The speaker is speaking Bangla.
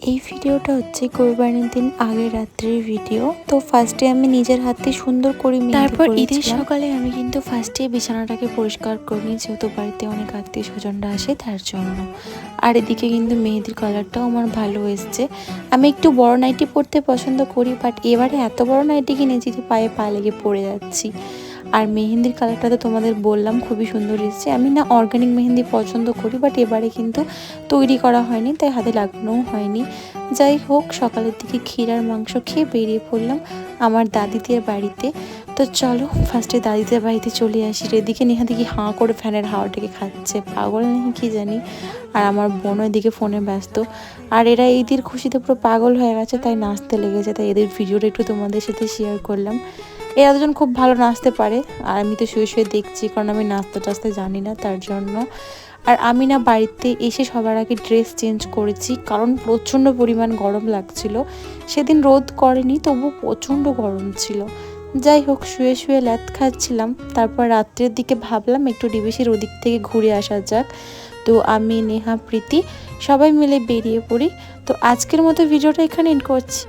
এই ভিডিওটা হচ্ছে কোরবানির দিন আগের রাত্রের ভিডিও। তো ফার্স্টে আমি নিজের হাতে সুন্দর করে তারপর ঈদের সকালে আমি কিন্তু ফার্স্টে বিছানাটাকে পরিষ্কার করে নিই, যেহেতু বাড়িতে অনেক আত্মীয় স্বজনরা আসে তার জন্য। আর এদিকে কিন্তু মেহেদির কালারটাও আমার ভালো এসছে। আমি একটু বড় নাইটি পরতে পছন্দ করি, বাট এবারে এত বড় নাইটি কিনেছি যে পায়ে পা লেগে পড়ে যাচ্ছি। আর মেহেন্দির কালারটা তো তোমাদের বললাম খুবই সুন্দর এসেছে। আমি না অর্গানিক মেহেন্দি পছন্দ করি, বাট এবারে কিন্তু তৈরি করা হয়নি, তাই হাতে লাগানোও হয়নি। যাই হোক, সকালের দিকে ক্ষীর আর মাংস খেয়ে বেরিয়ে পড়লাম আমার দাদিদের বাড়িতে। তো চলো ফার্স্টে দাদিদের বাড়িতে চলে আসি। এদিকে নেহা দেখি হাঁ করে ফ্যানের হাওয়াটাকে খাচ্ছে, পাগল নেই কি জানি। আর আমার বোনও এদিকে ফোনে ব্যস্ত। আর এরা ঈদের খুশিতে পুরো পাগল হয়ে গেছে, তাই নাচতে লেগেছে। তাই এদের ভিডিওটা একটু তোমাদের সাথে শেয়ার করলাম। এরা দুজন খুব ভালো নাচতে পারে, আর আমি তো শুয়ে শুয়ে দেখছি, কারণ আমি নাচতে টাচতে জানি না তার জন্য। আর আমি না বাড়িতে এসে সবার আগে ড্রেস চেঞ্জ করেছি, কারণ প্রচণ্ড পরিমাণ গরম লাগছিল। সেদিন রোদ করেনি, তবু প্রচণ্ড গরম ছিল। যাই হোক, শুয়ে শুয়ে ল্যাদ খাচ্ছিলাম। তারপর রাত্রের দিকে ভাবলাম একটু ডিবিসির ওদিক থেকে ঘুরে আসা যাক। তো আমি, নেহা, প্রীতি সবাই মিলে বেরিয়ে পড়ি। তো আজকের মতো ভিডিওটা এখানে এন্ড করছি।